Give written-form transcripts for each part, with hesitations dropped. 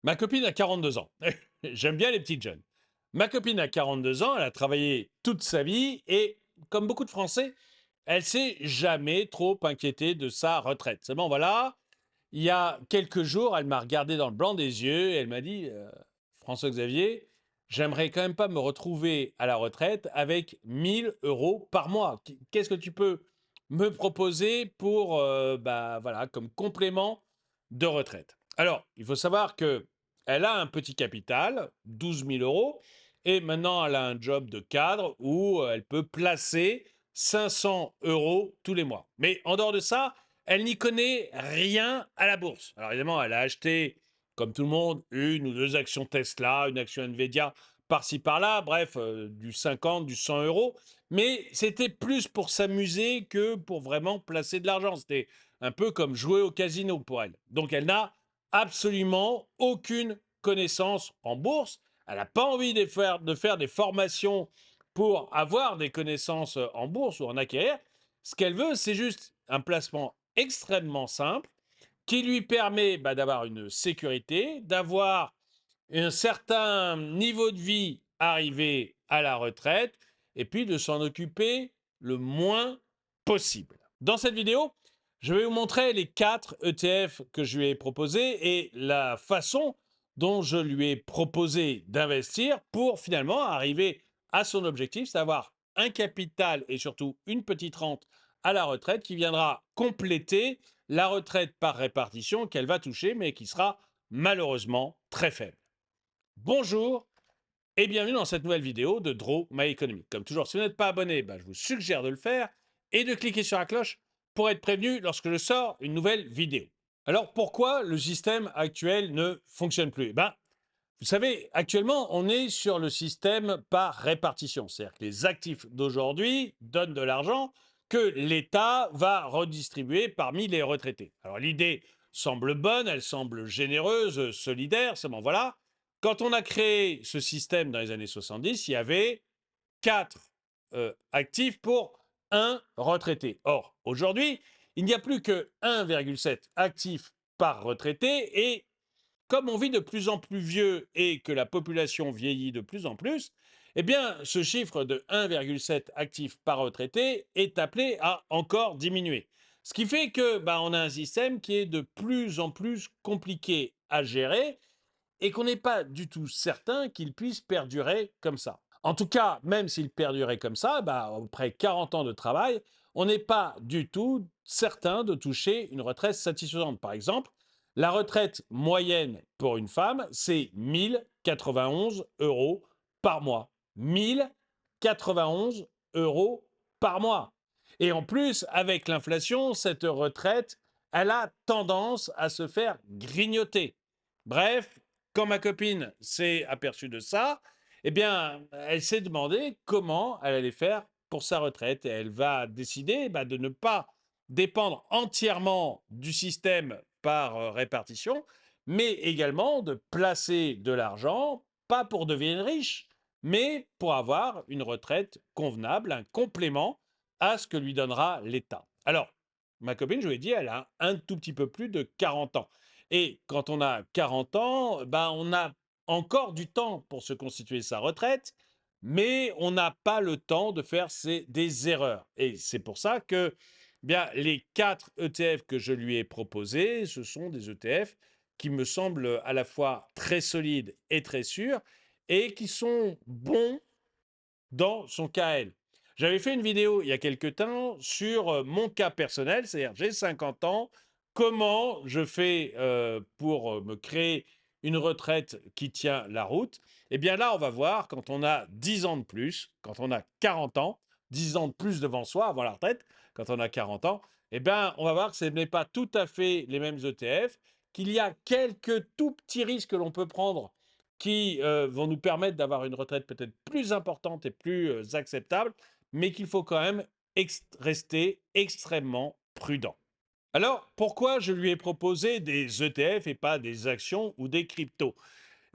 Ma copine a 42 ans. J'aime bien les petites jeunes. Ma copine a 42 ans, elle a travaillé toute sa vie et, comme beaucoup de Français, elle s'est jamais trop inquiétée de sa retraite. Seulement voilà, il y a quelques jours, elle m'a regardé dans le blanc des yeux et elle m'a dit François-Xavier, j'aimerais quand même pas me retrouver à la retraite avec 1 000 € par mois. Qu'est-ce que tu peux me proposer pour, voilà, comme complément de retraite? Alors, il faut savoir que elle a un petit capital, 12 000 €, et maintenant elle a un job de cadre où elle peut placer 500 € tous les mois. Mais en dehors de ça, elle n'y connaît rien à la bourse. Alors évidemment, elle a acheté, comme tout le monde, une ou deux actions Tesla, une action Nvidia, par-ci par-là, bref, du 50, du 100 €. Mais c'était plus pour s'amuser que pour vraiment placer de l'argent. C'était un peu comme jouer au casino pour elle. Donc elle n'a absolument aucune connaissance en bourse. Elle n'a pas envie de faire des formations pour avoir des connaissances en bourse ou en acquérir. Ce qu'elle veut, c'est juste un placement extrêmement simple qui lui permet d'avoir une sécurité, d'avoir un certain niveau de vie arrivé à la retraite et puis de s'en occuper le moins possible. Dans cette vidéo, je vais vous montrer les 4 ETF que je lui ai proposés et la façon dont je lui ai proposé d'investir pour finalement arriver à son objectif, c'est d'avoir un capital et surtout une petite rente à la retraite qui viendra compléter la retraite par répartition qu'elle va toucher, mais qui sera malheureusement très faible. Bonjour et bienvenue dans cette nouvelle vidéo de Draw My Economy. Comme toujours, si vous n'êtes pas abonné, je vous suggère de le faire et de cliquer sur la cloche pour être prévenu lorsque je sors une nouvelle vidéo. Alors pourquoi le système actuel ne fonctionne plus? Vous savez, actuellement, on est sur le système par répartition. C'est-à-dire que les actifs d'aujourd'hui donnent de l'argent que l'État va redistribuer parmi les retraités. Alors l'idée semble bonne, elle semble généreuse, solidaire, seulement voilà. Quand on a créé ce système dans les années 70, il y avait 4 actifs pour un retraité. Or, aujourd'hui, il n'y a plus que 1,7 actifs par retraité et comme on vit de plus en plus vieux et que la population vieillit de plus en plus, eh bien, ce chiffre de 1,7 actifs par retraité est appelé à encore diminuer. Ce qui fait que on a un système qui est de plus en plus compliqué à gérer et qu'on n'est pas du tout certain qu'il puisse perdurer comme ça. En tout cas, même s'il perdurait comme ça, après 40 ans de travail, on n'est pas du tout certain de toucher une retraite satisfaisante. Par exemple, la retraite moyenne pour une femme, c'est 1 091 € par mois. 1 091 € par mois. Et en plus, avec l'inflation, cette retraite, elle a tendance à se faire grignoter. Bref, quand ma copine s'est aperçue de ça, eh bien, elle s'est demandé comment elle allait faire pour sa retraite. Et elle va décider de ne pas dépendre entièrement du système par répartition, mais également de placer de l'argent, pas pour devenir riche, mais pour avoir une retraite convenable, un complément à ce que lui donnera l'État. Alors, ma copine, je lui ai dit, elle a un tout petit peu plus de 40 ans. Et quand on a 40 ans, on a encore du temps pour se constituer sa retraite, mais on n'a pas le temps de faire des erreurs. Et c'est pour ça que les 4 ETF que je lui ai proposés, ce sont des ETF qui me semblent à la fois très solides et très sûrs, et qui sont bons dans son cas à elle. J'avais fait une vidéo il y a quelque temps sur mon cas personnel, c'est-à-dire j'ai 50 ans, comment je fais pour me créer une retraite qui tient la route. Eh bien là, on va voir, quand on a 10 ans de plus, quand on a 40 ans, 10 ans de plus devant soi avant la retraite, quand on a 40 ans, on va voir que ce n'est pas tout à fait les mêmes ETF, qu'il y a quelques tout petits risques que l'on peut prendre qui vont nous permettre d'avoir une retraite peut-être plus importante et plus acceptable, mais qu'il faut quand même rester extrêmement prudent. Alors, pourquoi je lui ai proposé des ETF et pas des actions ou des cryptos?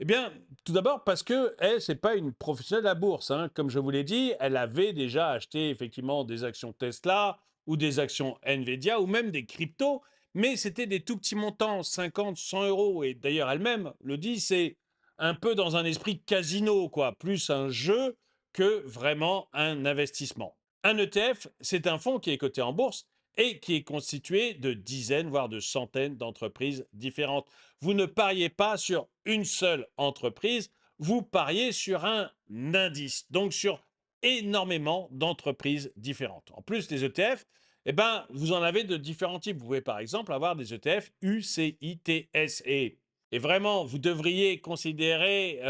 Eh bien, tout d'abord parce que elle, c'est pas une professionnelle de la bourse, hein. Comme je vous l'ai dit, elle avait déjà acheté effectivement des actions Tesla ou des actions Nvidia ou même des cryptos, mais c'était des tout petits montants, 50, 100 euros. Et d'ailleurs, elle-même le dit, c'est un peu dans un esprit casino, quoi, plus un jeu que vraiment un investissement. Un ETF, c'est un fonds qui est coté en bourse et qui est constitué de dizaines, voire de centaines d'entreprises différentes. Vous ne pariez pas sur une seule entreprise, vous pariez sur un indice, donc sur énormément d'entreprises différentes. En plus, les ETF, eh ben, vous en avez de différents types. Vous pouvez par exemple avoir des ETF UCITS. Et vraiment, vous devriez considérer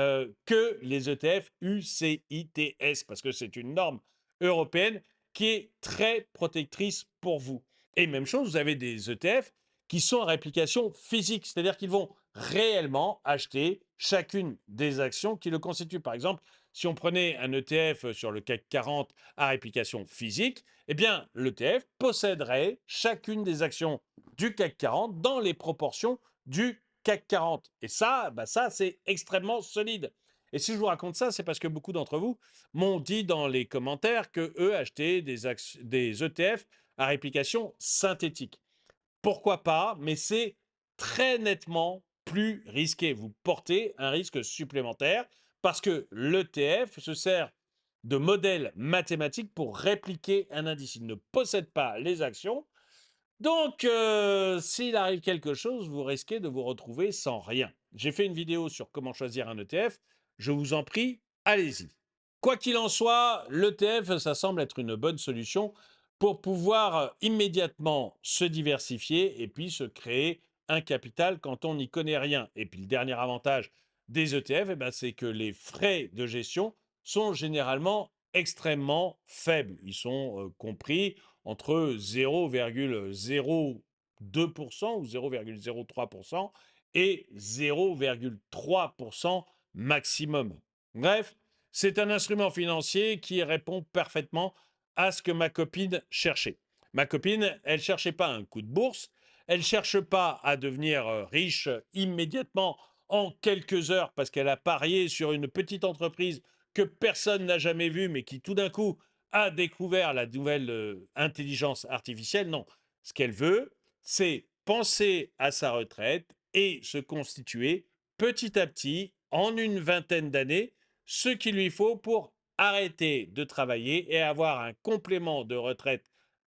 que les ETF UCITS, parce que c'est une norme européenne qui est très protectrice pour vous. Et même chose, vous avez des ETF qui sont à réplication physique, c'est-à-dire qu'ils vont réellement acheter chacune des actions qui le constituent. Par exemple, si on prenait un ETF sur le CAC 40 à réplication physique, eh bien, l'ETF posséderait chacune des actions du CAC 40 dans les proportions du CAC 40. Et ça, ça c'est extrêmement solide. Et si je vous raconte ça, c'est parce que beaucoup d'entre vous m'ont dit dans les commentaires que eux achetaient des ETF à réplication synthétique. Pourquoi pas, mais c'est très nettement plus risqué. Vous portez un risque supplémentaire parce que l'ETF se sert de modèles mathématiques pour répliquer un indice. Il ne possède pas les actions. Donc, s'il arrive quelque chose, vous risquez de vous retrouver sans rien. J'ai fait une vidéo sur comment choisir un ETF. Je vous en prie, allez-y. Quoi qu'il en soit, l'ETF, ça semble être une bonne solution pour pouvoir immédiatement se diversifier et puis se créer un capital quand on n'y connaît rien. Et puis le dernier avantage des ETF, eh ben, c'est que les frais de gestion sont généralement extrêmement faibles. Ils sont compris entre 0,02% ou 0,03% et 0,3% maximum. Bref, c'est un instrument financier qui répond parfaitement à ce que ma copine cherchait. Ma copine, elle ne cherchait pas un coup de bourse, elle ne cherche pas à devenir riche immédiatement en quelques heures parce qu'elle a parié sur une petite entreprise que personne n'a jamais vue, mais qui tout d'un coup a découvert la nouvelle intelligence artificielle. Non, ce qu'elle veut, c'est penser à sa retraite et se constituer petit à petit, en une vingtaine d'années, ce qu'il lui faut pour arrêter de travailler et avoir un complément de retraite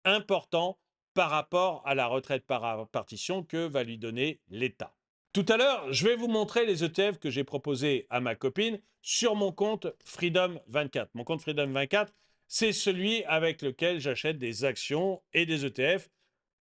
important par rapport à la retraite par répartition que va lui donner l'État. Tout à l'heure, je vais vous montrer les ETF que j'ai proposés à ma copine sur mon compte Freedom 24. Mon compte Freedom 24, c'est celui avec lequel j'achète des actions et des ETF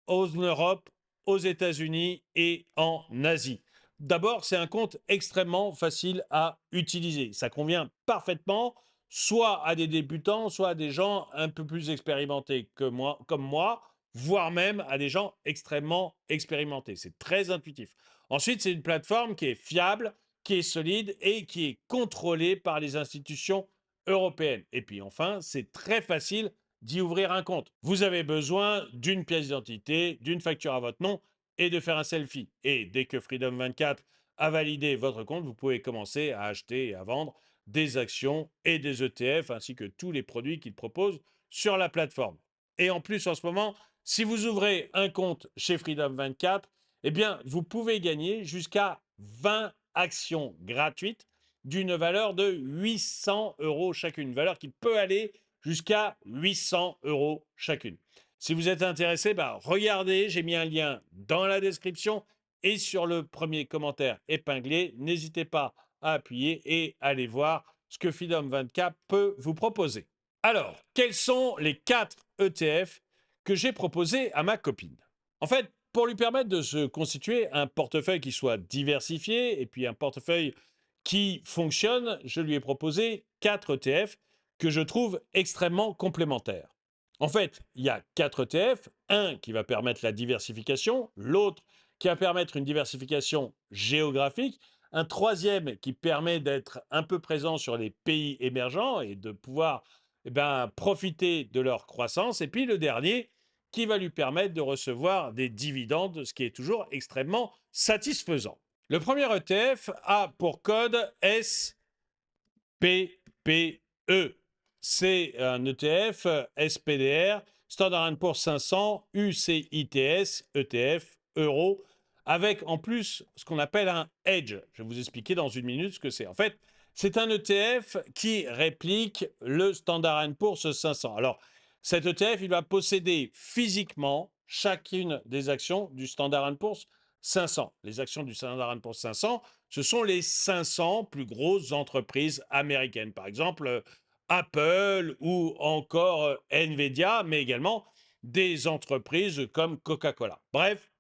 en Europe, aux États-Unis et en Asie. D'abord, c'est un compte extrêmement facile à utiliser. Ça convient parfaitement soit à des débutants, soit à des gens un peu plus expérimentés que moi, comme moi, voire même à des gens extrêmement expérimentés. C'est très intuitif. Ensuite, c'est une plateforme qui est fiable, qui est solide et qui est contrôlée par les institutions européennes. Et puis enfin, c'est très facile d'y ouvrir un compte. Vous avez besoin d'une pièce d'identité, d'une facture à votre nom et de faire un selfie. Et dès que Freedom 24 a validé votre compte, vous pouvez commencer à acheter et à vendre des actions et des ETF ainsi que tous les produits qu'il propose sur la plateforme. Et en plus, en ce moment, si vous ouvrez un compte chez Freedom 24, eh bien, vous pouvez gagner jusqu'à 20 actions gratuites d'une valeur de 800 euros chacune, valeur qui peut aller jusqu'à 800 euros chacune. Si vous êtes intéressé, regardez, j'ai mis un lien dans la description et sur le premier commentaire épinglé. N'hésitez pas à appuyer et aller voir ce que Freedom 24 peut vous proposer. Alors, quels sont les 4 ETF que j'ai proposés à ma copine? En fait, pour lui permettre de se constituer un portefeuille qui soit diversifié et puis un portefeuille qui fonctionne, je lui ai proposé 4 ETF que je trouve extrêmement complémentaires. En fait, il y a 4 ETF, un qui va permettre la diversification, l'autre qui va permettre une diversification géographique, un troisième qui permet d'être un peu présent sur les pays émergents et de pouvoir profiter de leur croissance, et puis le dernier qui va lui permettre de recevoir des dividendes, ce qui est toujours extrêmement satisfaisant. Le premier ETF a pour code SPPE. C'est un ETF SPDR, Standard & Poor's 500, UCITS, ETF euros, avec en plus ce qu'on appelle un hedge. Je vais vous expliquer dans une minute ce que c'est. En fait, c'est un ETF qui réplique le Standard Poor's 500. Alors, cet ETF, il va posséder physiquement chacune des actions du Standard Poor's 500. Les actions du Standard Poor's 500, ce sont les 500 plus grosses entreprises américaines. Par exemple, Apple ou encore Nvidia, mais également des entreprises comme Coca-Cola. Bref,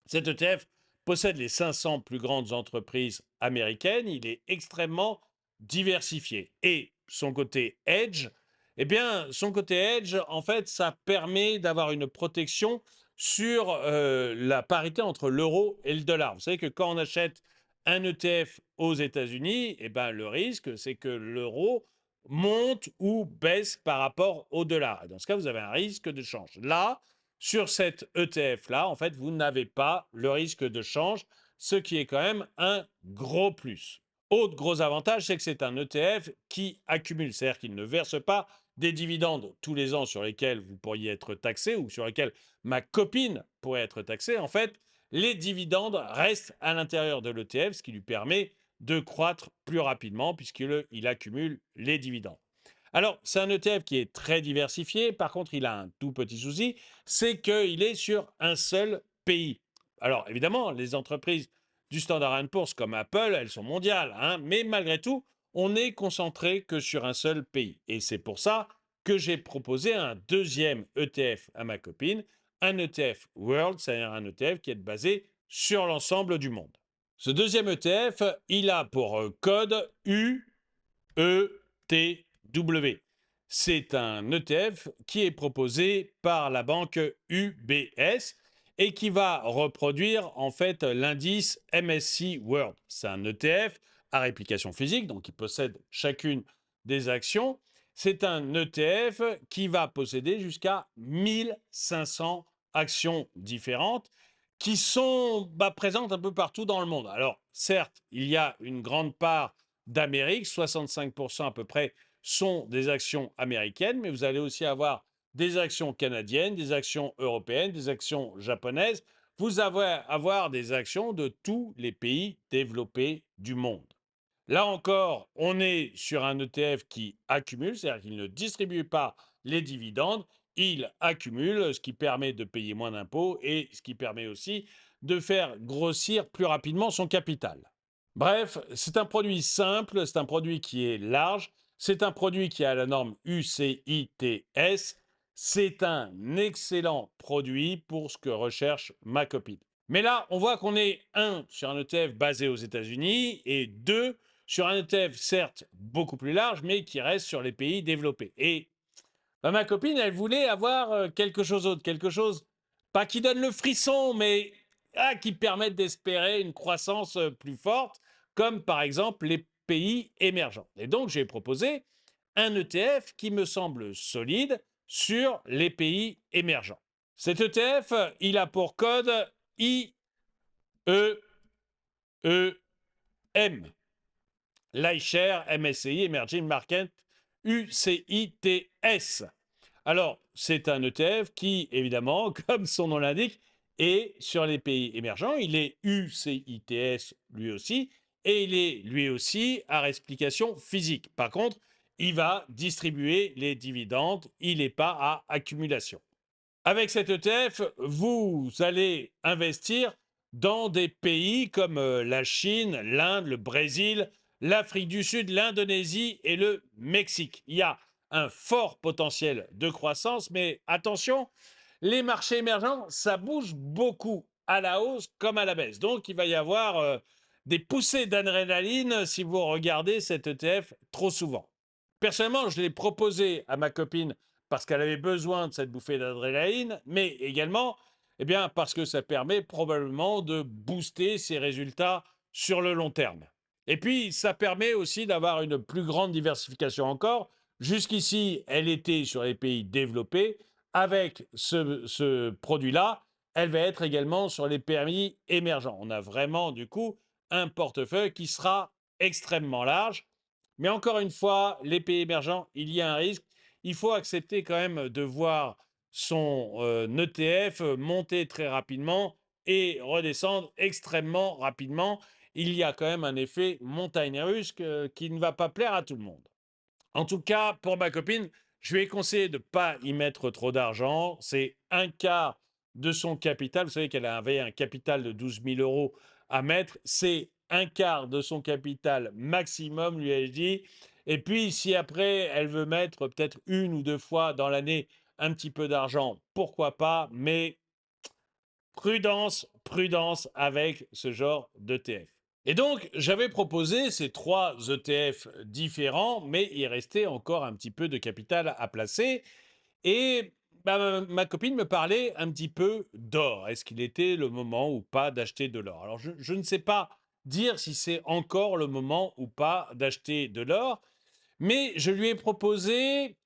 cet ETF possède les 500 plus grandes entreprises américaines. Il est extrêmement diversifié. Et son côté edge, eh bien, son côté edge, en fait, ça permet d'avoir une protection sur la parité entre l'euro et le dollar. Vous savez que quand on achète un ETF aux États-Unis, eh ben, le risque, c'est que l'euro monte ou baisse par rapport au dollar. Et dans ce cas, vous avez un risque de change. Là, sur cet ETF-là, en fait, vous n'avez pas le risque de change, ce qui est quand même un gros plus. Autre gros avantage, c'est que c'est un ETF qui accumule, c'est-à-dire qu'il ne verse pas des dividendes tous les ans sur lesquels vous pourriez être taxé ou sur lesquels ma copine pourrait être taxée. En fait, les dividendes restent à l'intérieur de l'ETF, ce qui lui permet de croître plus rapidement puisqu'il accumule les dividendes. Alors, c'est un ETF qui est très diversifié. Par contre, il a un tout petit souci, c'est qu'il est sur un seul pays. Alors, évidemment, les entreprises du Standard Poor's comme Apple, elles sont mondiales, hein, mais malgré tout, on n'est concentré que sur un seul pays. Et c'est pour ça que j'ai proposé un deuxième ETF à ma copine, un ETF World, c'est-à-dire un ETF qui est basé sur l'ensemble du monde. Ce deuxième ETF, il a pour code UETW. C'est un ETF qui est proposé par la banque UBS et qui va reproduire en fait l'indice MSCI World. C'est un ETF à réplication physique, donc il possède chacune des actions. C'est un ETF qui va posséder jusqu'à 1500 actions différentes qui sont présentes un peu partout dans le monde. Alors, certes, il y a une grande part d'Amérique, 65% à peu près sont des actions américaines, mais vous allez aussi avoir des actions canadiennes, des actions européennes, des actions japonaises. Vous allez avoir des actions de tous les pays développés du monde. Là encore, on est sur un ETF qui accumule, c'est-à-dire qu'il ne distribue pas les dividendes, il accumule, ce qui permet de payer moins d'impôts et ce qui permet aussi de faire grossir plus rapidement son capital. Bref, c'est un produit simple, c'est un produit qui est large, c'est un produit qui a la norme UCITS, c'est un excellent produit pour ce que recherche ma copine. Mais là, on voit qu'on est, un, sur un ETF basé aux États-Unis et deux, sur un ETF certes beaucoup plus large, mais qui reste sur les pays développés. Et ma copine, elle voulait avoir quelque chose d'autre, quelque chose, pas qui donne le frisson, mais qui permette d'espérer une croissance plus forte, comme par exemple les pays émergents. Et donc, j'ai proposé un ETF qui me semble solide sur les pays émergents. Cet ETF, il a pour code IEEM, l'iShare MSCI Emerging Market UCITS. Alors, c'est un ETF qui, évidemment, comme son nom l'indique, est sur les pays émergents. Il est UCITS lui aussi, et il est lui aussi à réplication physique. Par contre, il va distribuer les dividendes, il n'est pas à accumulation. Avec cet ETF, vous allez investir dans des pays comme la Chine, l'Inde, le Brésil, l'Afrique du Sud, l'Indonésie et le Mexique. Il y a un fort potentiel de croissance, mais attention, les marchés émergents, ça bouge beaucoup à la hausse comme à la baisse. Donc, il va y avoir des poussées d'adrénaline si vous regardez cet ETF trop souvent. Personnellement, je l'ai proposé à ma copine parce qu'elle avait besoin de cette bouffée d'adrénaline, mais également parce que ça permet probablement de booster ses résultats sur le long terme. Et puis, ça permet aussi d'avoir une plus grande diversification encore. Jusqu'ici, elle était sur les pays développés. Avec ce produit-là, elle va être également sur les pays émergents. On a vraiment, du coup, un portefeuille qui sera extrêmement large. Mais encore une fois, les pays émergents, il y a un risque. Il faut accepter quand même de voir son ETF monter très rapidement et redescendre extrêmement rapidement. Il y a quand même un effet montagne russe qui ne va pas plaire à tout le monde. En tout cas, pour ma copine, je lui ai conseillé de ne pas y mettre trop d'argent. C'est un quart de son capital. Vous savez qu'elle avait un capital de 12 000 euros à mettre. C'est un quart de son capital maximum, lui ai-je dit. Et puis, si après, elle veut mettre peut-être une ou deux fois dans l'année un petit peu d'argent, pourquoi pas. Mais prudence, prudence avec ce genre d'ETF. Et donc, j'avais proposé ces 3 ETF différents, mais il restait encore un petit peu de capital à placer. Et bah, ma copine me parlait un petit peu d'or. Est-ce qu'il était le moment ou pas d'acheter de l'or? Alors, je ne sais pas dire si c'est encore le moment ou pas d'acheter de l'or, mais je lui ai proposé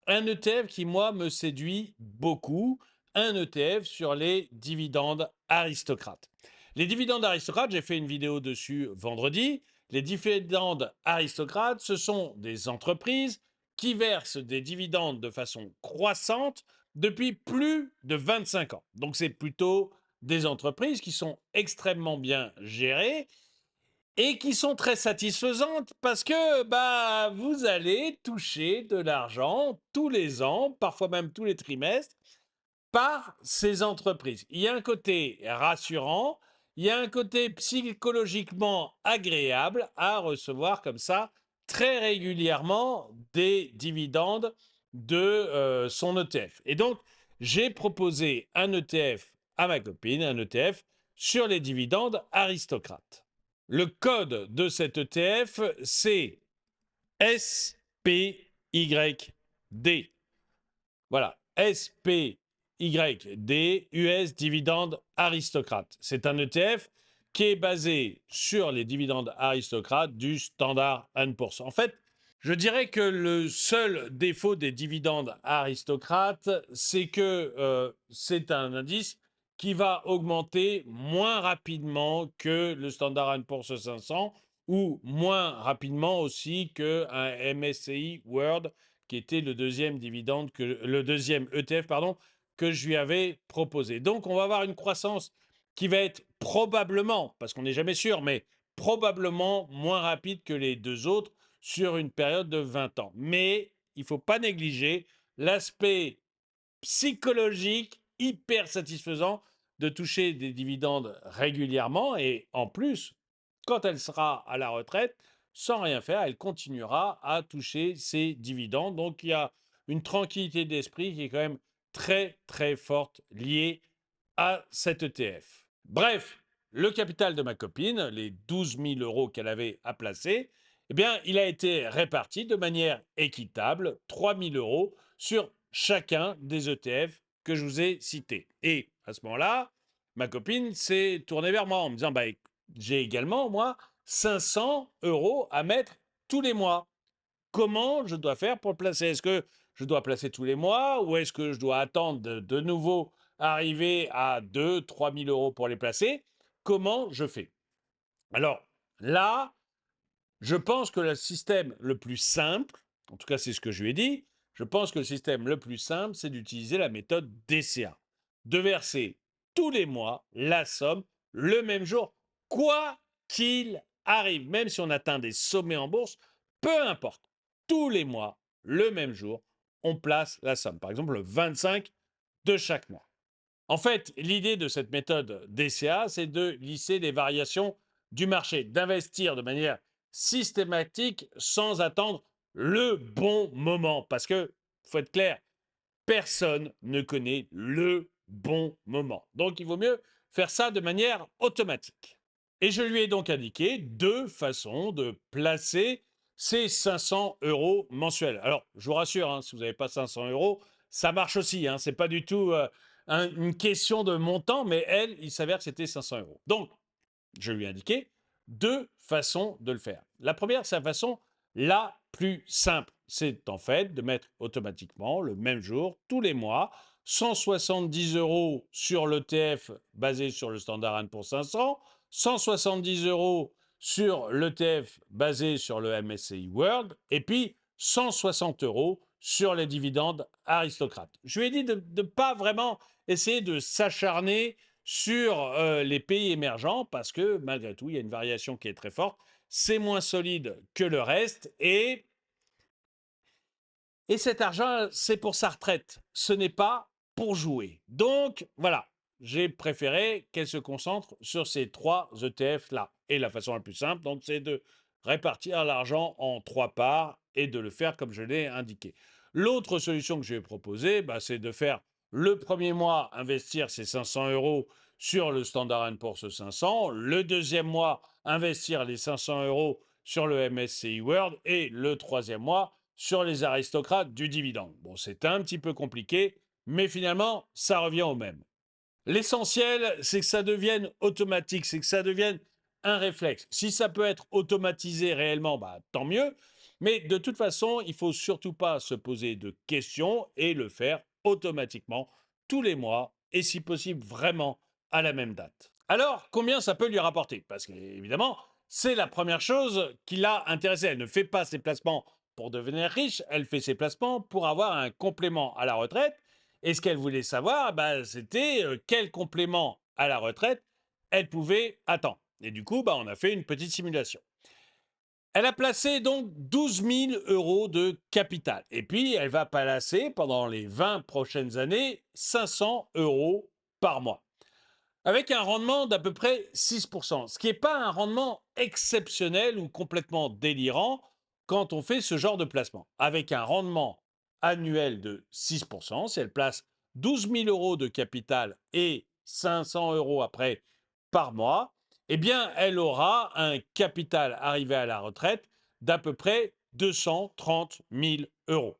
un ETF qui, moi, me séduit beaucoup, un ETF sur les dividendes aristocrates. Les dividendes aristocrates, j'ai fait une vidéo dessus vendredi. Les dividendes aristocrates, ce sont des entreprises qui versent des dividendes de façon croissante depuis plus de 25 ans. Donc c'est plutôt des entreprises qui sont extrêmement bien gérées et qui sont très satisfaisantes parce que bah, vous allez toucher de l'argent tous les ans, parfois même tous les trimestres, par ces entreprises. Il y a un côté rassurant, il y a un côté psychologiquement agréable à recevoir comme ça très régulièrement des dividendes de son ETF. Et donc, j'ai proposé un ETF à ma copine, un ETF sur les dividendes aristocrates. Le code de cet ETF, c'est SPYD. Voilà, SPYD, US Dividende Aristocrate. C'est un ETF qui est basé sur les dividendes aristocrates du Standard & Poor's. En fait, je dirais que le seul défaut des dividendes aristocrates, c'est que c'est un indice qui va augmenter moins rapidement que le Standard & Poor's 500 ou moins rapidement aussi qu'un MSCI World qui était le deuxième le deuxième ETF que je lui avais proposé. Donc on va avoir une croissance qui va être probablement, parce qu'on n'est jamais sûr, mais probablement moins rapide que les deux autres sur une période de 20 ans. Mais il ne faut pas négliger l'aspect psychologique hyper satisfaisant de toucher des dividendes régulièrement et en plus, quand elle sera à la retraite, sans rien faire, elle continuera à toucher ses dividendes. Donc il y a une tranquillité d'esprit qui est quand même très très forte liée à cet ETF. Bref, le capital de ma copine, les 12 000 euros qu'elle avait à placer, eh bien, il a été réparti de manière équitable, 3 000 euros sur chacun des ETF que je vous ai cités. Et à ce moment-là, ma copine s'est tournée vers moi en me disant bah, j'ai également, moi, 500 euros à mettre tous les mois. Comment je dois faire pour le placer? Est-ce que je dois placer tous les mois ou est-ce que je dois attendre de nouveau arriver à 2 000 3 000 euros pour les placer? Comment je fais? Alors là, je pense que le système le plus simple, en tout cas c'est ce que je lui ai dit, je pense que le système le plus simple, c'est d'utiliser la méthode DCA, de verser tous les mois la somme le même jour, quoi qu'il arrive, même si on atteint des sommets en bourse, peu importe, tous les mois, le même jour, on place la somme. Par exemple, le 25 de chaque mois. En fait, l'idée de cette méthode DCA, c'est de lisser les variations du marché, d'investir de manière systématique sans attendre le bon moment. Parce que, faut être clair, personne ne connaît le bon moment. Donc, il vaut mieux faire ça de manière automatique. Et je lui ai donc indiqué 2 façons de placer ces 500 euros mensuels. Alors, je vous rassure, hein, si vous n'avez pas 500 euros, ça marche aussi. Ce n'est pas du tout une question de montant, mais elle, il s'avère que c'était 500 euros. Donc, je lui ai indiqué 2 façons de le faire. La première, c'est la façon la plus simple. C'est en fait de mettre automatiquement le même jour, tous les mois, 170 euros sur l'ETF basé sur le Standard & Poor's 500, 170 euros sur l'ETF basé sur le MSCI World, et puis 160 euros sur les dividendes aristocrates. Je lui ai dit de ne pas vraiment essayer de s'acharner sur les pays émergents parce que malgré tout, il y a une variation qui est très forte. C'est moins solide que le reste et cet argent, c'est pour sa retraite. Ce n'est pas pour jouer. Donc, voilà, j'ai préféré qu'elle se concentre sur ces 3 ETF-là. Et la façon la plus simple, donc, c'est de répartir l'argent en 3 parts et de le faire comme je l'ai indiqué. L'autre solution que je vais proposer, bah, c'est de faire le premier mois investir ces 500 euros sur le Standard Poor's 500, le deuxième mois investir les 500 euros sur le MSCI World et le troisième mois sur les aristocrates du dividende. Bon, c'est un petit peu compliqué, mais finalement, ça revient au même. L'essentiel, c'est que ça devienne automatique, c'est que ça devienne un réflexe. Si ça peut être automatisé réellement, bah, tant mieux. Mais de toute façon, il ne faut surtout pas se poser de questions et le faire automatiquement tous les mois et si possible vraiment à la même date. Alors, combien ça peut lui rapporter? Parce qu'évidemment, c'est la première chose qui l'a intéressée. Elle ne fait pas ses placements pour devenir riche, elle fait ses placements pour avoir un complément à la retraite. Et ce qu'elle voulait savoir, bah, c'était quel complément à la retraite elle pouvait attendre. Et du coup, bah, on a fait une petite simulation. Elle a placé donc 12 000 euros de capital. Et puis, elle va placer pendant les 20 prochaines années 500 euros par mois avec un rendement d'à peu près 6%, ce qui n'est pas un rendement exceptionnel ou complètement délirant quand on fait ce genre de placement. Avec un rendement annuel de 6%, si elle place 12 000 euros de capital et 500 euros après par mois, eh bien, elle aura un capital arrivé à la retraite d'à peu près 230 000 euros.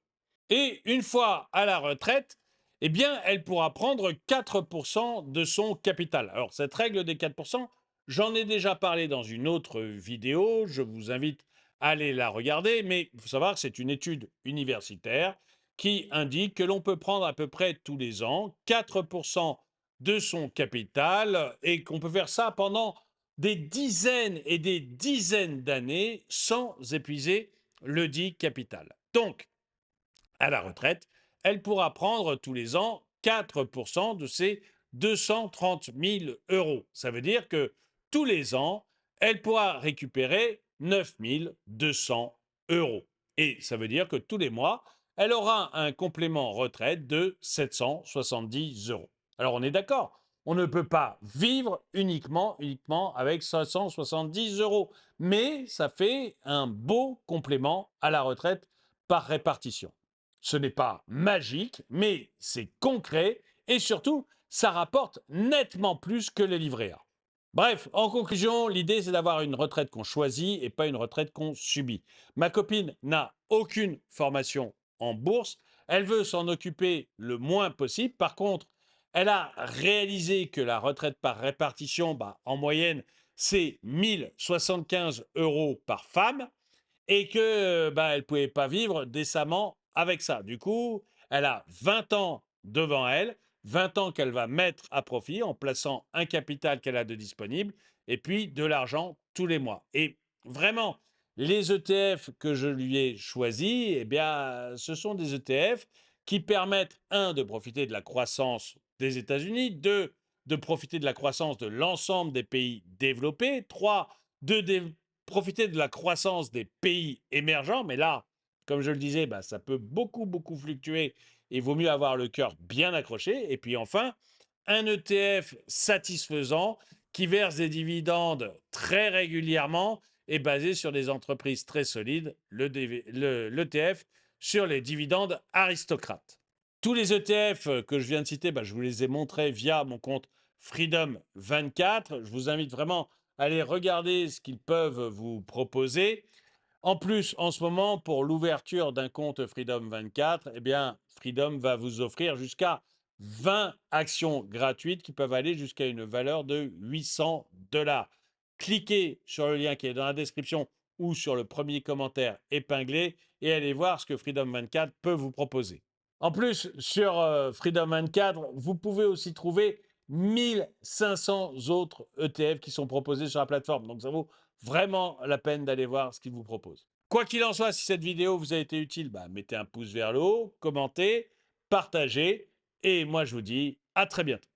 Et une fois à la retraite, eh bien, elle pourra prendre 4% de son capital. Alors, cette règle des 4%, j'en ai déjà parlé dans une autre vidéo. Je vous invite à aller la regarder. Mais il faut savoir que c'est une étude universitaire qui indique que l'on peut prendre à peu près tous les ans 4% de son capital et qu'on peut faire ça pendant des dizaines et des dizaines d'années sans épuiser le dit capital. Donc, à la retraite, elle pourra prendre tous les ans 4% de ses 230 000 euros. Ça veut dire que tous les ans, elle pourra récupérer 9 200 euros. Et ça veut dire que tous les mois, elle aura un complément retraite de 770 euros. Alors on est d'accord, on ne peut pas vivre uniquement avec 570 euros, mais ça fait un beau complément à la retraite par répartition. Ce n'est pas magique, mais c'est concret et surtout, ça rapporte nettement plus que les livrets A. Bref, en conclusion, l'idée c'est d'avoir une retraite qu'on choisit et pas une retraite qu'on subit. Ma copine n'a aucune formation en bourse, elle veut s'en occuper le moins possible. Par contre, elle a réalisé que la retraite par répartition, bah, en moyenne, c'est 1075 euros par femme et que bah, elle ne pouvait pas vivre décemment avec ça. Du coup, elle a 20 ans devant elle, 20 ans qu'elle va mettre à profit en plaçant un capital qu'elle a de disponible et puis de l'argent tous les mois. Et vraiment, les ETF que je lui ai choisis, eh bien, ce sont des ETF qui permettent, un, de profiter de la croissance des États-Unis, deux, de profiter de la croissance de l'ensemble des pays développés, trois, de profiter de la croissance des pays émergents. Mais là, comme je le disais, bah, ça peut beaucoup, beaucoup fluctuer. Il vaut mieux avoir le cœur bien accroché. Et puis enfin, un ETF satisfaisant qui verse des dividendes très régulièrement et basé sur des entreprises très solides, l'ETF sur les dividendes aristocrates. Tous les ETF que je viens de citer, bah, je vous les ai montrés via mon compte Freedom24. Je vous invite vraiment à aller regarder ce qu'ils peuvent vous proposer. En plus, en ce moment, pour l'ouverture d'un compte Freedom 24, eh bien, Freedom va vous offrir jusqu'à 20 actions gratuites qui peuvent aller jusqu'à une valeur de 800 dollars. Cliquez sur le lien qui est dans la description ou sur le premier commentaire épinglé et allez voir ce que Freedom 24 peut vous proposer. En plus, sur Freedom 24, vous pouvez aussi trouver 1500 autres ETF qui sont proposés sur la plateforme. Donc, ça vaut vraiment la peine d'aller voir ce qu'ils vous proposent. Quoi qu'il en soit, si cette vidéo vous a été utile, bah, mettez un pouce vers le haut, commentez, partagez. Et moi, je vous dis à très bientôt.